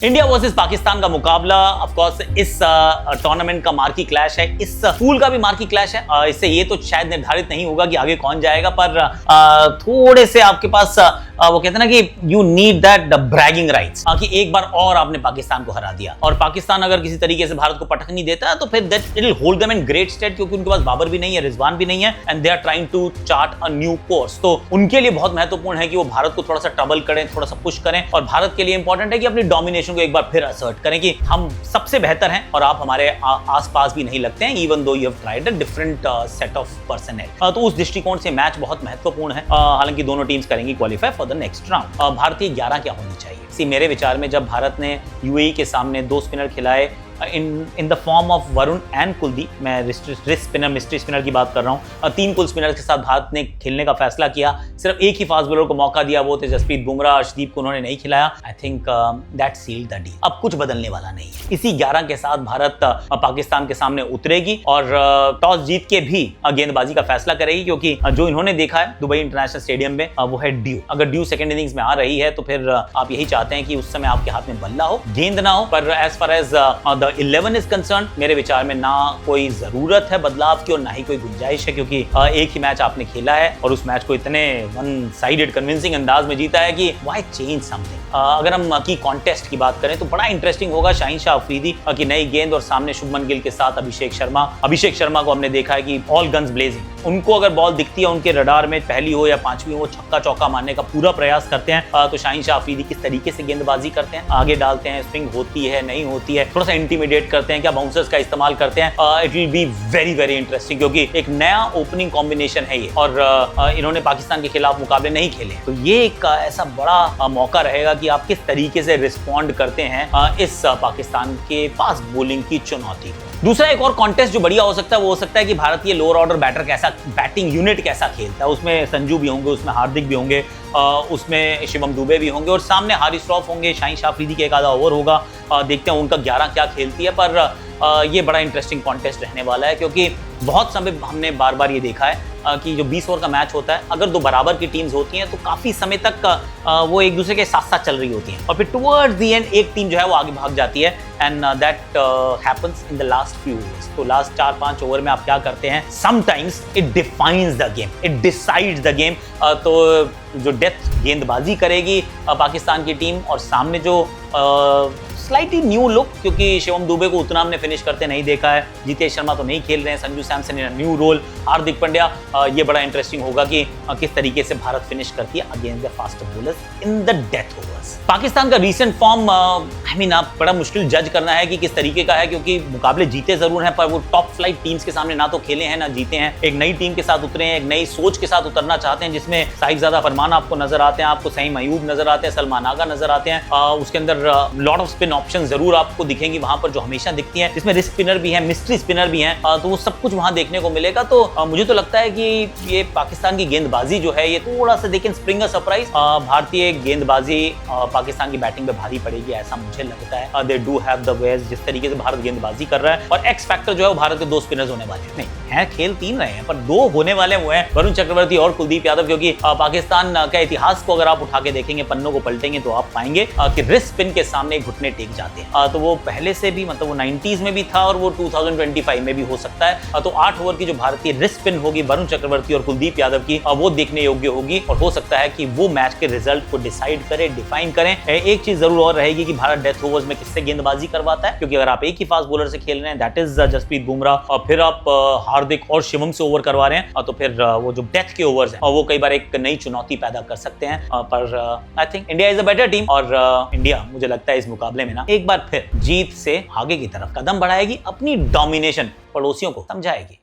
India versus Pakistan का मुकाबला of course इस टूर्नामेंट का मार्की क्लैश है, इस पूल का भी मार्की क्लैश है। इससे ये तो शायद निर्धारित नहीं होगा कि आगे कौन जाएगा, पर थोड़े से आपके पास वो कहते हैं ना कि you need that bragging rights कि एक बार और आपने पाकिस्तान को हरा दिया, और पाकिस्तान अगर किसी तरीके से भारत को पटक नहीं देता तो फिर that it will hold them in great state, क्योंकि उनके पास बाबर भी नहीं है, रिजवान भी नहीं है, and they are trying to chart a new course. तो उनके लिए बहुत महत्वपूर्ण है कि वो भारत को थोड़ा सा ट्रबल करें, थोड़ा सा पुश करें, और भारत के लिए इंपॉर्टेंट है कि अपनी डोमिनेशन को एक बार फिर असर्ट करें कि हम सबसे बेहतर हैं और आप हमारे आसपास भी नहीं लगते हैं, even though you have tried a different set of personal. तो उस दृष्टिकोण से मैच बहुत महत्वपूर्ण है। हालांकि दोनों टीम्स करेंगी qualify for the next round. भारतीय 11 क्या होनी चाहिए? मेरे विचार में जब भारत ने यूएई के सामने 2 स्पिनर खिलाए in the form of Varun and Kuldeep, मैं रिस्ट स्पिनर मिस्ट्री स्पिनर की बात कर रहा हूँ, 3 कुल स्पिनर के साथ भारत ने खेलने का फैसला किया। सिर्फ एक ही फास्ट बॉलर को मौका दिया, वो थे जसप्रीत बुमराह, अर्शदीप को उन्होंने नहीं खिलाया। I think that sealed the deal. अब कुछ बदलने वाला नहीं है। इसी 11 के साथ भारत पाकिस्तान के सामने उतरेगी और टॉस जीत के भी गेंदबाजी का फैसला करेगी, क्योंकि जो इन्होंने देखा है दुबई इंटरनेशनल स्टेडियम में वो है ड्यू। अगर ड्यू सेकंड इनिंग्स में आ रही है तो फिर आप यही चाहते हैं कि उस समय आपके हाथ में बल्ला हो, गेंद ना हो। पर as far as the 11 is concern, मेरे विचार में ना कोई जरूरत है बदलाव की और ना ही कोई गुंजाइश है, क्योंकि एक ही मैच आपने खेला है और उस मैच को इतने वन साइडेड कन्विंसिंग अंदाज में जीता है कि व्हाई चेंज समथिंग। अगर हम की कॉन्टेस्ट की बात करें तो बड़ा इंटरेस्टिंग होगा। शाहीन शाह अफरीदी की नई गेंद और सामने शुभमन गिल के साथ अभिषेक शर्मा को हमने देखा है कि ऑल गन्स ब्लेजिंग। उनको अगर बॉल दिखती है उनके रडार में, पहली हो या 5वीं हो, छक्का चौका मारने का पूरा प्रयास करते हैं। तो शाहीन शाह अफरीदी किस तरीके से गेंदबाजी करते हैं, आगे डालते हैं, स्विंग होती है नहीं होती है, थोड़ा सा इंटिमिडेट करते हैं, क्या बाउंसर्स का इस्तेमाल करते हैं। It will be very very interesting, क्योंकि एक नया ओपनिंग कॉम्बिनेशन है ये, और इन्होंने पाकिस्तान के खिलाफ मुकाबले नहीं खेले। तो ये एक ऐसा बड़ा मौका रहेगा कि आप किस तरीके से रिस्पॉन्ड करते हैं इस पाकिस्तान के फास्ट बॉलिंग की चुनौती को। दूसरा एक और कॉन्टेस्ट जो बढ़िया हो सकता है वो हो सकता है कि भारतीय लोअर ऑर्डर बैटर कैसा, बैटिंग यूनिट कैसा खेलता है। उसमें संजू भी होंगे, उसमें हार्दिक भी होंगे, उसमें शिवम दुबे भी होंगे, और सामने हारिस रऊफ होंगे, शाहीन शाह अफरीदी के एक आधा ओवर होगा। देखते हैं उनका 11 क्या खेलती है। पर ये बड़ा इंटरेस्टिंग कॉन्टेस्ट रहने वाला है, क्योंकि बहुत समय हमने बार बार ये देखा है कि जो 20 ओवर का मैच होता है, अगर 2 बराबर की टीम्स होती हैं तो काफी समय तक वो एक दूसरे के साथ साथ चल रही होती हैं, और फिर टुवर्ड्स द एंड एक टीम जो है वो आगे भाग जाती है, and that happens in the last few overs. तो लास्ट 4-5 ओवर में आप क्या करते हैं, sometimes it defines the game, it decides the game. तो जो डेप्थ गेंदबाजी करेगी पाकिस्तान की टीम, और सामने जो स्लाइटली न्यू लुक, क्योंकि शिवम दुबे को उतना हमने फिनिश करते नहीं देखा है, जीतेश शर्मा तो नहीं खेल रहे हैं, संजू सैमसन इन न्यू रोल, हार्दिक पांड्या, ये बड़ा इंटरेस्टिंग होगा कि किस तरीके से भारत फिनिश करती है against the fast bowlers in the death overs. Pakistan का रीसेंट फॉर्म आई मीन आप बड़ा मुश्किल जज करना है कि किस तरीके का है, क्योंकि मुकाबले जीते जरूर हैं, पर वो टॉप फ्लाइट टीम्स के सामने ना तो खेले हैं ना जीते हैं। एक नई टीम के साथ उतरे हैं, एक नई सोच के साथ उतरना चाहते हैं, जिसमें साहिबजादा फरमान आपको नजर आते हैं, आपको सईम अयूब नजर आते हैं, सलमान आगा नजर आते हैं, उसके अंदर लॉट ऑफ स्पिन ऑप्शन जरूर आपको दिखेंगी वहां पर जो हमेशा दिखती हैं, जिसमें रिस्क स्पिनर भी है, मिस्ट्री स्पिनर भी हैं, तो वो सब कुछ वहां देखने को मिलेगा। तो मुझे तो लगता है कि ये पाकिस्तान की गेंदबाजी जो है ये थोड़ा सा देखें स्प्रिंग अ सरप्राइज। भारतीय गेंदबाजी पाकिस्तान की बैटिंग पे भारी पड़ेगी ऐसा मुझे लगता है। They do have the ways, जिस तरीके से भारत गेंदबाजी कर रहा है, और एक्स फैक्टर जो है वो भारत के 2 स्पिनर्स होने वाले नहीं है, खेल 3 रहे हैं पर 2 होने वाले वो हैं, वरुण चक्रवर्ती और कुलदीप यादव, क्योंकि पाकिस्तान का इतिहास को अगर आप उठा के देखेंगे, पन्नों को पलटेंगे, तो आप पाएंगे कि रिस्क स्पिन के सामने घुटने टेक जाते हैं। तो वो पहले से भी, मतलब वो 90s में भी था और वो 2025 में भी हो सकता है। तो 8 ओवर की जो भारतीय रिस्क स्पिन होगी वरुण चक्रवर्ती और कुलदीप यादव की, वो देखने योग्य होगी, और हो सकता है कि वो मैच के रिजल्ट को डिसाइड करे, डिफाइन करें। एक चीज जरूर और रहेगी कि भारत डेथ ओवर्स में किससे गेंदबाजी करवाता है, क्योंकि अगर आप एक ही फास्ट बॉलर से खेल रहे हैं, दैट इज जसप्रीत बुमराह, और फिर आप हार्दिक और शिवम से ओवर करवा रहे हैं, तो फिर वो जो डेथ के ओवर्स हैं वो कई बार एक नई चुनौती पैदा कर सकते हैं। पर I think India is a better team, और इंडिया मुझे लगता है इस मुकाबले में ना एक बार फिर जीत से आगे की तरफ कदम बढ़ाएगी, अपनी डोमिनेशन पड़ोसियों को समझाएगी।